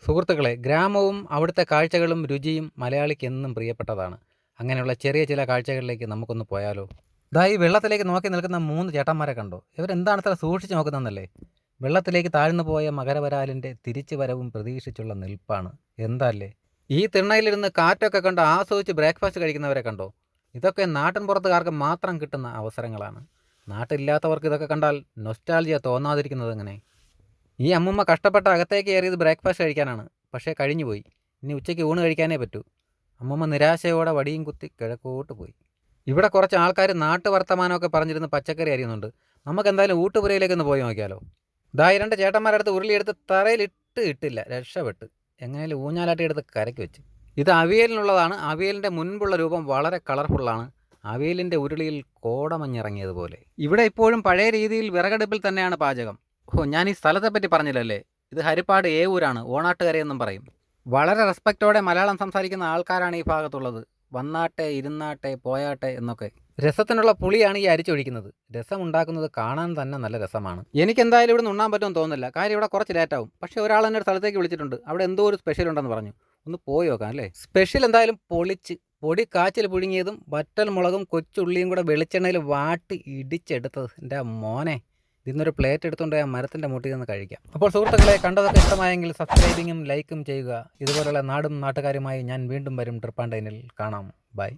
സുഹൃത്തുക്കളെ, ഗ്രാമവും അവിടുത്തെ കാഴ്ചകളും രുചിയും മലയാളിക്ക് എന്നും പ്രിയപ്പെട്ടതാണ്. അങ്ങനെയുള്ള ചെറിയ ചില കാഴ്ചകളിലേക്ക് നമുക്കൊന്ന് പോയാലോ? ദാ ഈ വെള്ളത്തിലേക്ക് നോക്കി നിൽക്കുന്ന 3 ചേട്ടന്മാരെ കണ്ടോ? ഇവരെന്താണ് ഇത്ര സൂക്ഷിച്ച് നോക്കുന്നതെന്നല്ലേ? വെള്ളത്തിലേക്ക് താഴ്ന്നു പോയ മകരവരാലിൻ്റെ തിരിച്ചു വരവും പ്രതീക്ഷിച്ചുള്ള നിൽപ്പാണ്. എന്താല്ലേ? ഈ തിണ്ണയിലിരുന്ന് കാറ്റൊക്കെ കണ്ട് ആസ്വദിച്ച് ബ്രേക്ക്ഫാസ്റ്റ് കഴിക്കുന്നവരെ കണ്ടോ? ഇതൊക്കെ നാട്ടിൻപുറത്തുകാർക്ക് മാത്രം കിട്ടുന്ന അവസരങ്ങളാണ്. നാട്ടിലില്ലാത്തവർക്ക് ഇതൊക്കെ കണ്ടാൽ നൊസ്റ്റാൾജിയ തോന്നാതിരിക്കുന്നത് എങ്ങനെ? ഈ അമ്മുമ്മ കഷ്ടപ്പെട്ട് അകത്തേക്ക് കയറിയത് ബ്രേക്ക്ഫാസ്റ്റ് കഴിക്കാനാണ്. പക്ഷേ കഴിഞ്ഞുപോയി. ഇനി ഉച്ചയ്ക്ക് ഊണ് കഴിക്കാനേ പറ്റൂ. അമ്മുമ്മ നിരാശയോടെ വടിയും കുത്തി കിഴക്കോട്ട് പോയി. ഇവിടെ കുറച്ച് ആൾക്കാർ നാട്ടു വർത്തമാനമൊക്കെ പറഞ്ഞിരുന്ന് പച്ചക്കറി അരിയുന്നുണ്ട്. നമുക്കെന്തായാലും ഊട്ടുപുരയിലേക്കൊന്ന് പോയി നോക്കിയാലോ? ദാ ഈ 2 ചേട്ടന്മാരടുത്ത് ഉരുളിയെടുത്ത് തറയിലിട്ട് ഇട്ടില്ല, രക്ഷപ്പെട്ട്. എങ്ങനെയാലും ഊഞ്ഞാലാട്ടി എടുത്ത് കരയ്ക്ക് വെച്ച്. ഇത് അവിയലിനുള്ളതാണ്. അവിയലിൻ്റെ മുൻപുള്ള രൂപം വളരെ കളർഫുള്ളാണ്. അവിയലിൻ്റെ ഉരുളിയിൽ കോടമഞ്ഞിറങ്ങിയതുപോലെ. ഇവിടെ ഇപ്പോഴും പഴയ രീതിയിൽ വിറകടുപ്പിൽ തന്നെയാണ് പാചകം. ഞാൻ ഈ സ്ഥലത്തെപ്പറ്റി പറഞ്ഞില്ലല്ലേ? ഇത് ഹരിപ്പാട് ഏവൂരാണ്. ഓണാട്ടുകരയെന്നും പറയും. വളരെ റെസ്പെക്റ്റോടെ മലയാളം സംസാരിക്കുന്ന ആൾക്കാരാണ് ഈ ഭാഗത്തുള്ളത്. വന്നാട്ടെ, ഇരുന്നാട്ടെ, പോയാട്ടെ എന്നൊക്കെ. രസത്തിനുള്ള പുളിയാണ് ഈ അരിച്ചൊഴിക്കുന്നത്. രസം ഉണ്ടാക്കുന്നത് കാണാൻ തന്നെ നല്ല രസമാണ്. എനിക്കെന്തായാലും ഇവിടെ ഉണ്ണാൻ പറ്റുമെന്ന് തോന്നുന്നില്ല. കാര്യം ഇവിടെ കുറച്ച് ലേറ്റാവും. പക്ഷേ ഒരാൾ എന്നെ ഒരു സ്ഥലത്തേക്ക് വിളിച്ചിട്ടുണ്ട്. അവിടെ എന്തോ ഒരു സ്പെഷ്യൽ ഉണ്ടെന്ന് പറഞ്ഞു. ഒന്ന് പോയി നോക്കാം അല്ലേ? സ്പെഷ്യൽ എന്തായാലും പൊളിച്ച്. പൊടി കാച്ചിൽ പുഴുങ്ങിയതും വറ്റൽ മുളകും കൊച്ചുള്ളിയും കൂടെ വെളിച്ചെണ്ണയിൽ വാട്ടി ഇടിച്ചെടുത്തത്. എൻ്റെ മോനെ, ഇന്നൊരു പ്ലേറ്റ് എടുത്തുകൊണ്ട് ആ മരത്തിൻ്റെ മുട്ടിൽ നിന്ന് കഴിക്കാം. അപ്പോൾ സുഹൃത്തുക്കളെ, കണ്ടതൊക്കെ ഇഷ്ടമായെങ്കിൽ സബ്സ്ക്രൈബിങ്ങും ലൈക്കും ചെയ്യുക. ഇതുപോലുള്ള നാടും നാട്ടുകാരുമായി ഞാൻ വീണ്ടും വരും. ട്രിപ്പാൻഡൈനിൽ കാണാം. ബൈ.